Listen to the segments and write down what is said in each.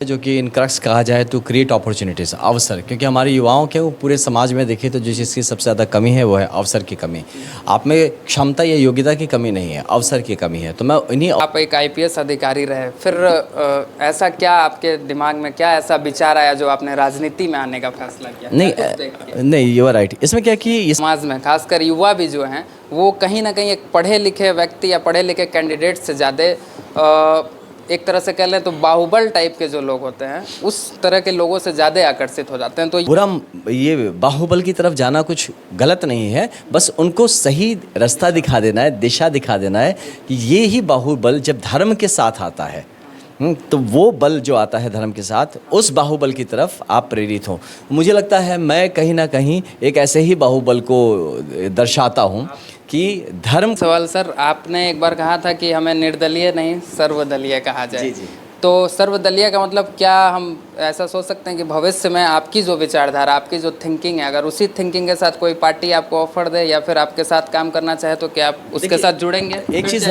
जो कि इन क्रक्स कहा जाए तो क्रिएट अपॉर्चुनिटीज़ अवसर, क्योंकि हमारे युवाओं के वो पूरे समाज में देखें तो जिस चीज़ की सबसे ज़्यादा कमी है वो है अवसर की कमी। आप में क्षमता या योग्यता की कमी नहीं है, अवसर की कमी है। तो मैं इन्हीं आप एक आईपीएस अधिकारी रहे, फिर ऐसा क्या आपके दिमाग में क्या ऐसा विचार आया जो आपने राजनीति में आने का फैसला किया? नहीं, यू आर राइट। इसमें क्या कि समाज में खासकर युवा भी जो हैं वो कहीं ना कहीं एक पढ़े लिखे व्यक्ति या पढ़े लिखे कैंडिडेट से ज़्यादा एक तरह से कह लें तो बाहुबल टाइप के जो लोग होते हैं उस तरह के लोगों से ज़्यादा आकर्षित हो जाते हैं। तो बुरा ये बाहुबल की तरफ जाना कुछ गलत नहीं है, बस उनको सही रास्ता दिखा देना है, दिशा दिखा देना है कि ये ही बाहुबल जब धर्म के साथ आता है तो वो बल जो आता है धर्म के साथ, उस बाहुबल की तरफ आप प्रेरित हो। मुझे लगता है मैं कहीं ना कहीं एक ऐसे ही बाहुबल को दर्शाता हूँ कि धर्म। सवाल सर, आपने एक बार कहा था कि हमें निर्दलीय नहीं सर्वदलीय कहा जाए। जी जी। तो सर्वदलीय का मतलब क्या हम ऐसा सोच सकते हैं कि भविष्य में आपकी जो विचारधारा, आपकी जो थिंकिंग है, अगर उसी थिंकिंग के साथ कोई पार्टी आपको ऑफर दे या फिर आपके साथ काम करना चाहे तो क्या आप उसके साथ जुड़ेंगे? एक चीज़।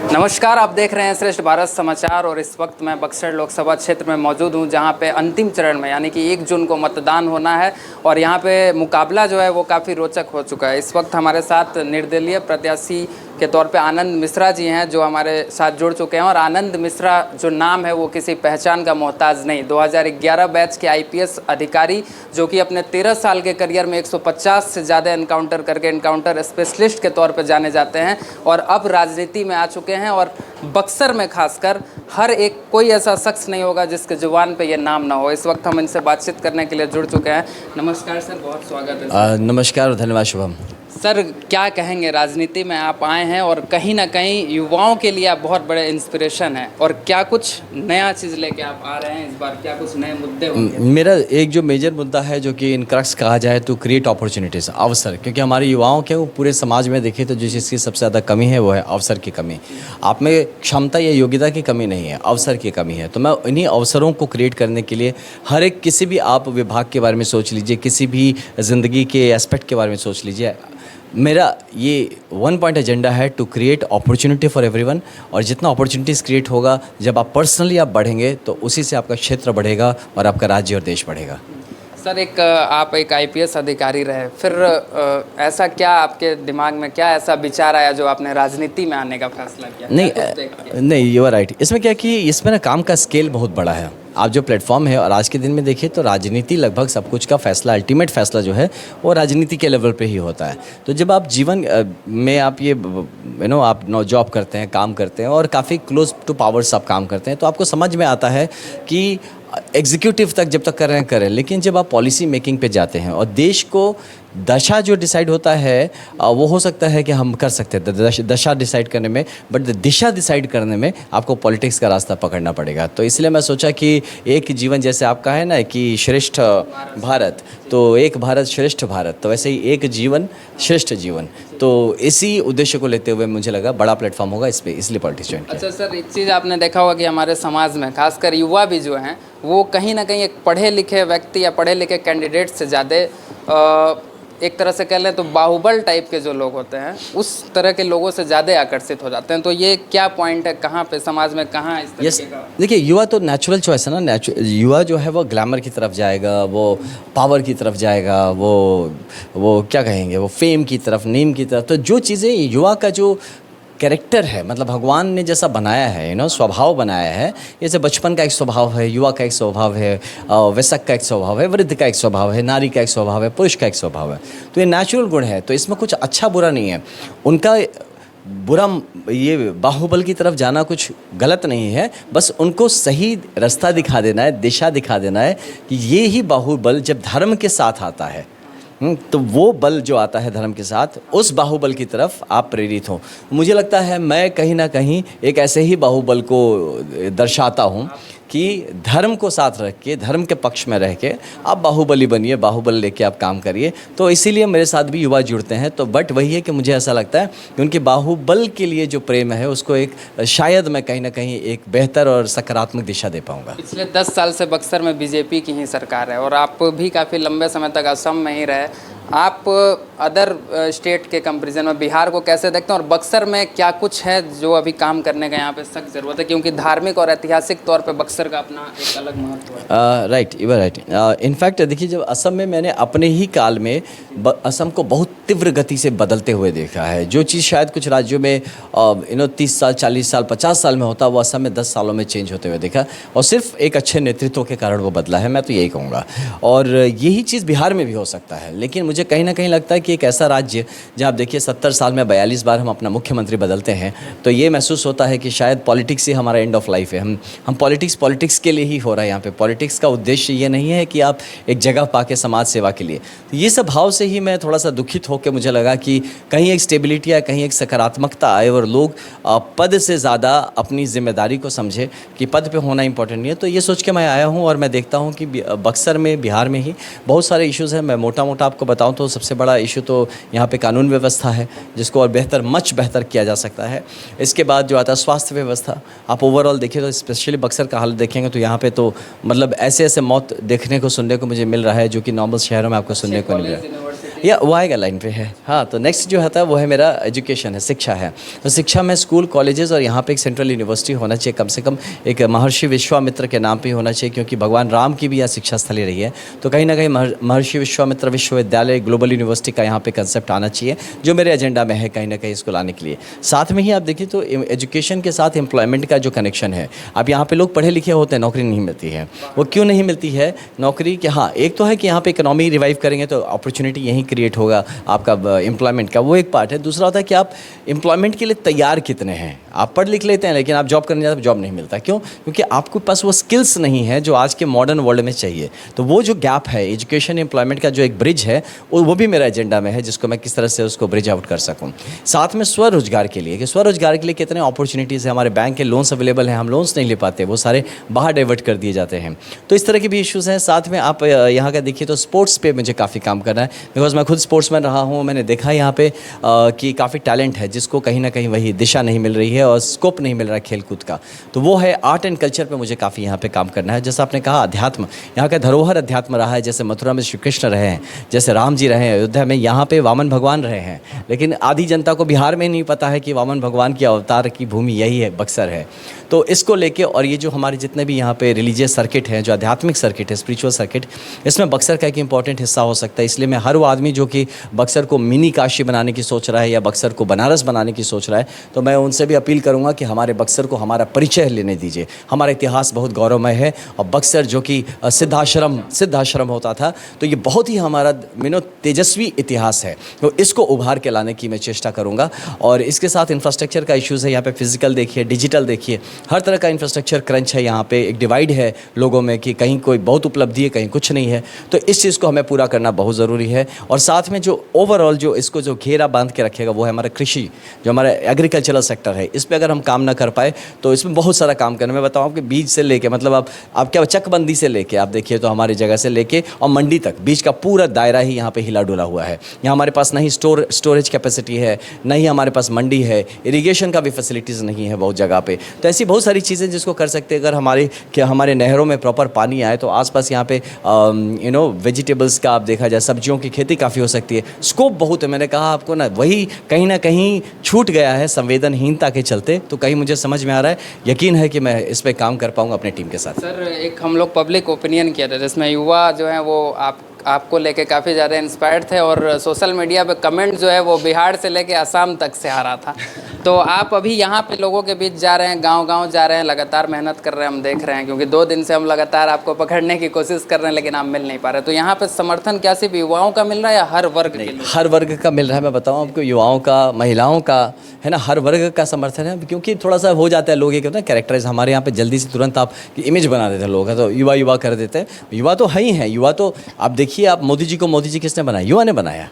नमस्कार, आप देख रहे हैं श्रेष्ठ भारत समाचार और इस वक्त मैं बक्सर लोकसभा क्षेत्र में मौजूद हूं जहां पे अंतिम चरण में यानी कि 1 जून को मतदान होना है और यहां पे मुकाबला जो है वो काफ़ी रोचक हो चुका है। इस वक्त हमारे साथ निर्दलीय प्रत्याशी के तौर पे आनंद मिश्रा जी हैं जो हमारे साथ जुड़ चुके हैं और आनंद मिश्रा जो नाम है वो किसी पहचान का मोहताज नहीं। 2011 बैच के आईपीएस अधिकारी जो कि अपने 13 साल के करियर में 150 से ज़्यादा एनकाउंटर करके एनकाउंटर स्पेशलिस्ट के तौर पे जाने जाते हैं और अब राजनीति में आ चुके हैं। और बक्सर में खासकर हर एक कोई ऐसा शख्स नहीं होगा जिसके जुबान पे ये नाम ना हो। इस वक्त हम इनसे बातचीत करने के लिए जुड़ चुके हैं। नमस्कार सर, बहुत स्वागत है। नमस्कार और धन्यवाद शुभम। सर, क्या कहेंगे, राजनीति में आप आए हैं और कहीं ना कहीं युवाओं के लिए आप बहुत बड़े इंस्पिरेशन हैं और क्या कुछ नया चीज़ लेके आप आ रहे हैं इस बार? क्या कुछ नए मुद्दे होंगे? मेरा एक जो मेजर मुद्दा है जो कि इन क्रक्स कहा जाए तो क्रिएट अपॉर्चुनिटीज़ अवसर, क्योंकि हमारे युवाओं के वो पूरे समाज में देखें तो जिस चीज़ की सबसे ज़्यादा कमी है वो है अवसर की कमी। आप में क्षमता या योग्यता की कमी नहीं है, अवसर की कमी है। तो मैं इन्हीं अवसरों को क्रिएट करने के लिए हर एक किसी भी आप विभाग के बारे में सोच लीजिए, किसी भी ज़िंदगी के एस्पेक्ट के बारे में सोच लीजिए, मेरा ये 1 पॉइंट एजेंडा है to create opportunity for everyone. और जितना अपॉर्चुनिटीज़ क्रिएट होगा, जब आप पर्सनली आप बढ़ेंगे तो उसी से आपका क्षेत्र बढ़ेगा और आपका राज्य और देश बढ़ेगा। सर, आप एक आईपीएस अधिकारी रहे, फिर ऐसा क्या आपके दिमाग में क्या ऐसा विचार आया जो आपने राजनीति में आने का फैसला किया? नहीं, यू आर राइट। इसमें क्या कि इसमें ना काम का स्केल बहुत बड़ा है। आप जो प्लेटफॉर्म है और आज के दिन में देखिए तो राजनीति लगभग सब कुछ का फैसला, अल्टीमेट फैसला जो है वो राजनीति के लेवल पे ही होता है। तो जब आप जीवन में आप ये आप जॉब करते हैं, काम करते हैं और काफ़ी क्लोज टू पावर्स आप काम करते हैं तो आपको समझ में आता है कि एग्जीक्यूटिव तक जब तक करें, लेकिन जब आप पॉलिसी मेकिंग पे जाते हैं और देश को दशा जो डिसाइड होता है वो हो सकता है कि हम कर सकते हैं दशा डिसाइड करने में, बट दिशा डिसाइड करने में आपको पॉलिटिक्स का रास्ता पकड़ना पड़ेगा। तो इसलिए मैं सोचा कि एक जीवन, जैसे आपका है ना कि श्रेष्ठ भारत, तो एक भारत श्रेष्ठ भारत, तो वैसे ही एक जीवन श्रेष्ठ जीवन। तो इसी उद्देश्य को लेते हुए मुझे लगा बड़ा प्लेटफॉर्म होगा इस पर, इसलिए पॉलिटिक्स ज्वाइन किया। अच्छा सर, एक चीज़ आपने देखा होगा कि हमारे समाज में खासकर युवा भी जो हैं वो कहीं ना कहीं एक पढ़े लिखे व्यक्ति या पढ़े लिखे कैंडिडेट से ज़्यादा एक तरह से कह लें तो बाहुबल टाइप के जो लोग होते हैं उस तरह के लोगों से ज़्यादा आकर्षित हो जाते हैं। तो ये क्या पॉइंट है, कहाँ पे समाज में कहाँ इस तरीके का? देखिए, युवा तो नेचुरल चॉइस है ना। युवा जो है वो ग्लैमर की तरफ जाएगा, वो पावर की तरफ जाएगा, वो क्या कहेंगे, वो फेम की तरफ, नेम की तरफ। तो जो चीज़ें युवा का जो कैरेक्टर है, मतलब भगवान ने जैसा बनाया है, स्वभाव बनाया है, जैसे बचपन का एक स्वभाव है, युवा का एक स्वभाव है, वयस्क का एक स्वभाव है, वृद्ध का एक स्वभाव है, नारी का एक स्वभाव है, पुरुष का एक स्वभाव है। तो ये नेचुरल गुण है, तो इसमें कुछ अच्छा बुरा नहीं है। उनका बुरा ये बाहुबल की तरफ जाना कुछ गलत नहीं है, बस उनको सही रास्ता दिखा देना है, दिशा दिखा देना है कि ये ही बाहुबल जब धर्म के साथ आता है तो वो बल जो आता है धर्म के साथ, उस बाहुबल की तरफ आप प्रेरित हो। मुझे लगता है मैं कहीं ना कहीं एक ऐसे ही बाहुबल को दर्शाता हूँ कि धर्म को साथ रख के, धर्म के पक्ष में रह के आप बाहुबली बनिए, बाहुबल लेके आप काम करिए। तो इसीलिए मेरे साथ भी युवा जुड़ते हैं। तो बट वही है कि मुझे ऐसा लगता है कि उनके बाहुबल के लिए जो प्रेम है उसको एक शायद मैं कहीं ना कहीं एक बेहतर और सकारात्मक दिशा दे पाऊँगा। पिछले 10 साल से बक्सर में बीजेपी की ही सरकार है और आप भी काफ़ी लंबे समय तक असम में ही रहे। आप अदर स्टेट के कंपैरिजन में बिहार को कैसे देखते हैं और बक्सर में क्या कुछ है जो अभी काम करने का यहाँ पे सख्त ज़रूरत है, क्योंकि धार्मिक और ऐतिहासिक तौर पे बक्सर का अपना एक अलग महत्व है। Right, you are right. In fact देखिए, जब असम में मैंने अपने ही काल में असम को बहुत तीव्र गति से बदलते हुए देखा है। जो चीज़ शायद कुछ राज्यों में 30 साल, 40 साल, 50 साल में होता, वो असम में 10 सालों में चेंज होते हुए देखा, और सिर्फ एक अच्छे नेतृत्व के कारण वो बदला है, मैं तो यही कहूँगा। और यही चीज़ बिहार में भी हो सकता है, लेकिन मुझे कहीं ना कहीं लगता है कि एक ऐसा राज्य जहाँ आप देखिए 70 साल में 42 बार हम अपना मुख्यमंत्री बदलते हैं, तो ये महसूस होता है कि शायद पॉलिटिक्स ही हमारा एंड ऑफ लाइफ है। हम पॉलिटिक्स के लिए ही हो रहा है यहाँ पे। पॉलिटिक्स का उद्देश्य ये नहीं है कि आप एक जगह पाके समाज सेवा के लिए। तो ये सब भाव से ही मैं थोड़ा सा दुखित होकर मुझे लगा कि कहीं एक स्टेबिलिटी आए, कहीं एक सकारात्मकता आए, और लोग पद से ज़्यादा अपनी जिम्मेदारी को समझे कि पद पे होना इंपॉर्टेंट नहीं है। तो ये सोच के मैं आया हूँ, और मैं देखता हूँ कि बक्सर में, बिहार में ही बहुत सारे इश्यूज़ हैं। मैं मोटा मोटा आपको बताऊँ तो सबसे बड़ा इशू तो यहाँ पे कानून व्यवस्था है, जिसको और मच बेहतर किया जा सकता है। इसके बाद जो आता है स्वास्थ्य व्यवस्था, आप ओवरऑल देखिए तो स्पेशली बक्सर का हालत देखेंगे तो यहाँ पे तो मतलब ऐसे मौत देखने को, सुनने को मुझे मिल रहा है, जो कि नॉर्मल शहरों में आपको सुनने को नहीं मिल रहा है। या वो आएगा लाइन पे है। हाँ, तो नेक्स्ट जो होता है वो है मेरा एजुकेशन है, शिक्षा है। तो शिक्षा में स्कूल, कॉलेजेस, और यहाँ पे एक सेंट्रल यूनिवर्सिटी होना चाहिए, कम से कम एक महर्षि विश्वामित्र के नाम पे होना चाहिए, क्योंकि भगवान राम की भी यहाँ शिक्षा स्थली रही है। तो कहीं ना कहीं महर्षि विश्वामित्र विश्वविद्यालय, ग्लोबल यूनिवर्सिटी का यहाँ पे कंसेप्ट आना चाहिए, जो मेरे एजेंडा में है कहीं ना कहीं इसको लाने के लिए। साथ में ही आप देखिए तो एजुकेशन के साथ एम्प्लॉयमेंट का जो कनेक्शन है। अब यहाँ पे लोग पढ़े लिखे होते हैं, नौकरी नहीं मिलती है। वो क्यों नहीं मिलती है नौकरी? कि हाँ, एक तो है कि यहाँ पे इकोनॉमी रिवाइव करेंगे तो अपॉर्चुनिटी यहीं क्रिएट होगा आपका एम्प्लॉयमेंट का, वो एक पार्ट है। दूसरा होता है कि आप एम्प्लॉयमेंट के लिए तैयार कितने हैं। आप पढ़ लिख लेते हैं लेकिन आप जॉब करने जाते हैं, जॉब नहीं मिलता। क्यों? क्योंकि आपके पास वो स्किल्स नहीं है जो आज के मॉडर्न वर्ल्ड में चाहिए। तो वो जो गैप है एजुकेशन एम्प्लॉयमेंट का, जो एक ब्रिज है, वो भी मेरा एजेंडा में है, जिसको मैं किस तरह से उसको ब्रिज आउट कर सकूँ। साथ में स्वरोजगार के लिए, कि स्वरोजगार के लिए कितने अपॉर्चुनिटीज़ है। हमारे बैंक के लोन्स अवेलेबल हैं, हम लोन्स नहीं ले पाते, वो सारे बाहर डाइवर्ट कर दिए जाते हैं। तो इस तरह के भी इश्यूज़ हैं। साथ में आप यहाँ का देखिए तो स्पोर्ट्स पे मुझे काफ़ी काम करना है, बिकॉज मैं खुद स्पोर्ट्समैन रहा हूँ। मैंने देखा यहाँ पे कि काफ़ी टैलेंट है, जिसको कहीं ना कहीं वही दिशा नहीं मिल रही है और स्कोप नहीं मिल रहा है खेलकूद का। तो वो है आर्ट एंड कल्चर पे मुझे काफ़ी यहाँ पे काम करना है। जैसा आपने कहा, अध्यात्म, यहाँ का धरोहर अध्यात्म रहा है। जैसे मथुरा में श्री कृष्ण रहे हैं, जैसे राम जी रहे हैं, अयोध्या में यहाँ पे वामन भगवान रहे हैं, लेकिन आधी जनता को बिहार में नहीं पता है कि वामन भगवान की अवतार की भूमि यही है, बक्सर है। तो इसको लेके, और ये जो हमारे जितने भी यहाँ पे रिलीजियस सर्किट हैं, जो आध्यात्मिक सर्किट है, स्पिरिचुअल सर्किट, इसमें बक्सर का एक इंपॉर्टेंट हिस्सा हो सकता है। इसलिए मैं हर वो आदमी जो कि बक्सर को मिनी काशी बनाने की सोच रहा है या बक्सर को बनारस बनाने की सोच रहा है, तो मैं उनसे भी अपील करूंगा कि हमारे बक्सर को हमारा परिचय लेने दीजिए। हमारा इतिहास बहुत गौरवमय है, और बक्सर जो कि सिद्धाश्रम होता था, तो ये बहुत ही हमारा तेजस्वी इतिहास है। तो इसको उभार के लाने की मैं चेष्टा करूँगा। और इसके साथ इंफ्रास्ट्रक्चर का इश्यूज़ है यहाँ पे, फिजिकल देखिए, डिजिटल देखिए, हर तरह का इंफ्रास्ट्रक्चर क्रंच है यहाँ पे। एक डिवाइड है लोगों में कि कहीं कोई बहुत उपलब्धि है, कहीं कुछ नहीं है। तो इस चीज़ को हमें पूरा करना बहुत ज़रूरी है। और साथ में जो ओवरऑल जो इसको जो घेरा बांध के रखेगा, वो है हमारा कृषि, जो हमारा एग्रीकल्चरल सेक्टर है। इस पर अगर हम काम ना कर पाए तो इसमें बहुत सारा काम करना। मैं बताऊँ आपके बीज से लेके, मतलब आप क्या चकबंदी से लेके आप देखिए तो हमारी जगह से लेके और मंडी तक बीज का पूरा दायरा ही यहाँ पे हिला डुला हुआ है। यहाँ हमारे पास नहीं स्टोरेज कैपेसिटी है, नहीं हमारे पास मंडी है, इरिगेशन का भी फैसिलिटीज़ नहीं है बहुत जगह पे। तो ऐसी बहुत सारी चीज़ें जिसको कर सकते हैं। अगर हमारे नहरों में प्रॉपर पानी आए तो आसपास यहाँ पे वेजिटेबल्स का आप देखा जाए, सब्जियों की खेती काफ़ी हो सकती है। स्कोप बहुत है, मैंने कहा आपको ना, वही कहीं ना कहीं छूट गया है संवेदनहीनता के चलते। तो कहीं मुझे समझ में आ रहा है, यकीन है कि मैं इस पर काम कर पाऊँगा अपने टीम के साथ। सर, एक हम लोग पब्लिक ओपिनियन किया था जिसमें युवा जो है वो आपको लेके काफ़ी ज़्यादा इंस्पायर्ड थे, और सोशल मीडिया पे कमेंट जो है वो बिहार से लेके असम तक से आ रहा था। तो आप अभी यहाँ पे लोगों के बीच जा रहे हैं, गांव-गांव जा रहे हैं, लगातार मेहनत कर रहे हैं, हम देख रहे हैं, क्योंकि 2 दिन से हम लगातार आपको पकड़ने की कोशिश कर रहे हैं, लेकिन आप मिल नहीं पा रहे। तो यहाँ पे समर्थन क्या सिर्फ युवाओं का मिल रहा है या हर वर्ग के? हर वर्ग का मिल रहा है। मैं बताऊँ आपको, युवाओं का, महिलाओं का, है ना, हर वर्ग का समर्थन है। क्योंकि थोड़ा सा हो जाता है, लोग ये कहते हैं कैरेक्टराइज, हमारे यहाँ पे जल्दी से तुरंत आप इमेज बना देते हैं लोग, तो युवा कर देते हैं। युवा तो है ही है। युवा तो आप देखिए, आप मोदी जी किसने बनाया? युवा ने बनाया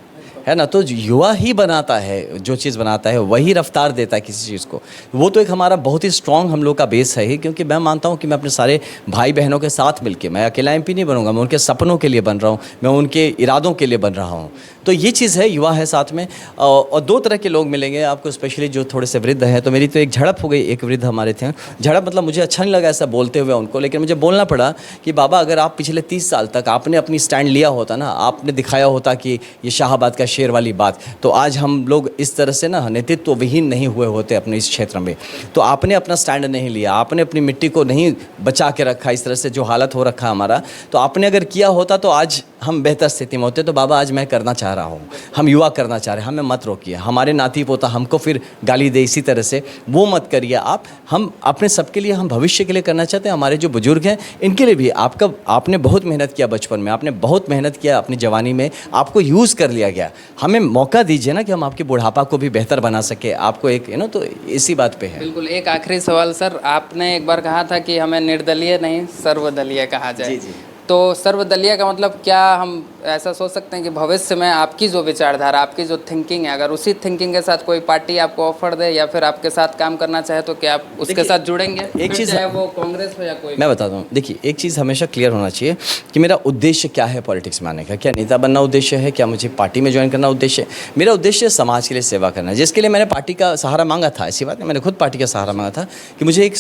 है ना। तो युवा ही बनाता है, जो चीज़ बनाता है वही रफ्तार देता है किसी चीज़ को। वो तो एक हमारा बहुत ही स्ट्रॉन्ग हम लोग का बेस है ही, क्योंकि मैं मानता हूँ कि मैं अपने सारे भाई बहनों के साथ मिलके, मैं अकेला एमपी नहीं बनूंगा, मैं उनके सपनों के लिए बन रहा हूँ, मैं उनके इरादों के लिए बन रहा हूँ। तो ये चीज़ है, युवा है साथ में। और 2 तरह के लोग मिलेंगे आपको, स्पेशली जो थोड़े से वृद्ध हैं। तो मेरी तो एक झड़प हो गई, एक वृद्ध हमारे थे। झड़प मतलब मुझे अच्छा नहीं लगा ऐसा बोलते हुए उनको, लेकिन मुझे बोलना पड़ा कि बाबा, अगर आप पिछले 30 साल तक आपने अपनी स्टैंड लिया होता ना, आपने दिखाया होता कि ये शाहाबाद का शेर वाली बात, तो आज हम लोग इस तरह से ना नेतृत्व विहीन नहीं हुए होते अपने इस क्षेत्र में। तो आपने अपना स्टैंड नहीं लिया, आपने अपनी मिट्टी को नहीं बचा के रखा इस तरह से जो हालत हो रखा हमारा, तो आपने अगर किया होता तो आज हम बेहतर स्थिति में होते। तो बाबा आज मैं करना चाह रहा हूँ, हम युवा करना चाह रहे हैं, हमें मत रोकिए। हमारे नाती पोता हमको फिर गाली दे इसी तरह से, वो मत करिए आप। हम अपने सबके लिए, हम भविष्य के लिए करना चाहते हैं। हमारे जो बुजुर्ग हैं इनके लिए भी आपने बहुत मेहनत किया बचपन में, आपने बहुत मेहनत किया अपनी जवानी में, आपको यूज़ कर लिया गया। हमें मौका दीजिए ना कि हम आपके बुढ़ापा को भी बेहतर बना सके, आपको एक तो इसी बात पे है। बिल्कुल। एक आखिरी सवाल सर, आपने एक बार कहा था कि हमें निर्दलीय नहीं सर्वदलीय कहा जाए। जी जी। तो सर्वदलीय का मतलब क्या हम ऐसा सोच सकते हैं कि भविष्य में आपकी जो विचारधारा, आपकी जो थिंकिंग है, अगर उसी थिंकिंग के साथ कोई पार्टी आपको ऑफर दे या फिर आपके साथ काम करना चाहे तो क्या आप उसके साथ जुड़ेंगे? एक चीज़, चाहे वो कांग्रेस हो या कोई। मैं बताता हूँ, देखिए एक चीज़ हमेशा क्लियर होना चाहिए कि मेरा उद्देश्य क्या है पॉलिटिक्स में आने का। क्या नेता बनना उद्देश्य है? क्या मुझे पार्टी में ज्वाइन करना उद्देश्य है? मेरा उद्देश्य समाज के लिए सेवा करना है, जिसके लिए मैंने पार्टी का सहारा मांगा था। ऐसी बात नहीं, मैंने खुद पार्टी का सहारा मांगा था कि मुझे एक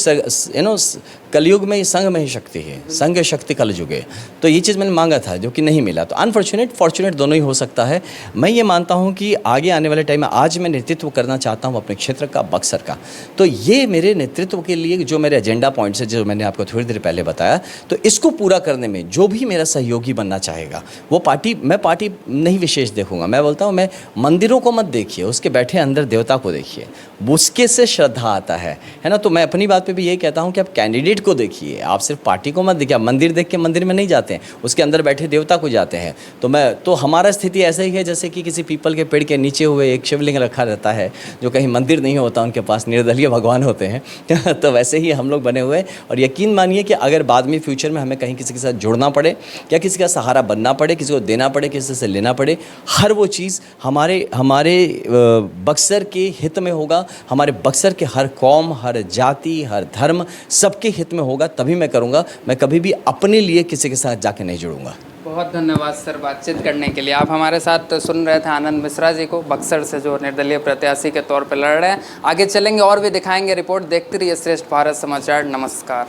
कलयुग में संघ में ही शक्ति है, संघ शक्ति कलयुग है। तो ये चीज़ मैंने मांगा था जो कि नहीं मिला। तो अनफॉर्चुनेट फॉर्चुनेट दोनों ही हो सकता है। मैं ये मानता हूँ कि आगे आने वाले टाइम में आज मैं नेतृत्व करना चाहता हूँ अपने क्षेत्र का, बक्सर का। तो ये मेरे नेतृत्व के लिए जो मेरे एजेंडा पॉइंट्स है, जो मैंने आपको थोड़ी देर पहले बताया, तो इसको पूरा करने में जो भी मेरा सहयोगी बनना चाहेगा वो मैं पार्टी नहीं विशेष देखूंगा। मैं बोलता हूँ, मैं मंदिरों को मत देखिए, उसके बैठे अंदर देवता को देखिए, उसके से श्रद्धा आता है ना। तो मैं अपनी बात पे भी ये कहता हूँ कि आप कैंडिडेट को देखिए, आप सिर्फ पार्टी को मत देखिए। आप मंदिर देख के मंदिर में नहीं जाते हैं, उसके अंदर बैठे देवता को जाते हैं। तो हमारा स्थिति ऐसा ही है जैसे कि किसी पीपल के पेड़ के नीचे हुए एक शिवलिंग रखा रहता है, जो कहीं मंदिर नहीं होता, उनके पास निर्दलीय भगवान होते हैं। तो वैसे ही हम लोग बने हुए हैं। और यकीन मानिए कि अगर बाद में फ्यूचर में हमें कहीं किसी के साथ जुड़ना पड़े या किसी का सहारा बनना पड़े, किसी को देना पड़े, किसी से लेना पड़े, हर वो चीज़ हमारे बक्सर के हित में होगा, हमारे बक्सर के हर कौम, हर जाति, हर धर्म, सबके हित में होगा, तभी मैं करूँगा। मैं कभी भी अपने लिए किसी के साथ जाके नहीं जुड़ूंगा। बहुत धन्यवाद सर बातचीत करने के लिए। आप हमारे साथ सुन रहे थे आनंद मिश्रा जी को, बक्सर से जो निर्दलीय प्रत्याशी के तौर पर लड़ रहे हैं। आगे चलेंगे और भी दिखाएंगे रिपोर्ट। देखते रहिए श्रेष्ठ भारत समाचार। नमस्कार।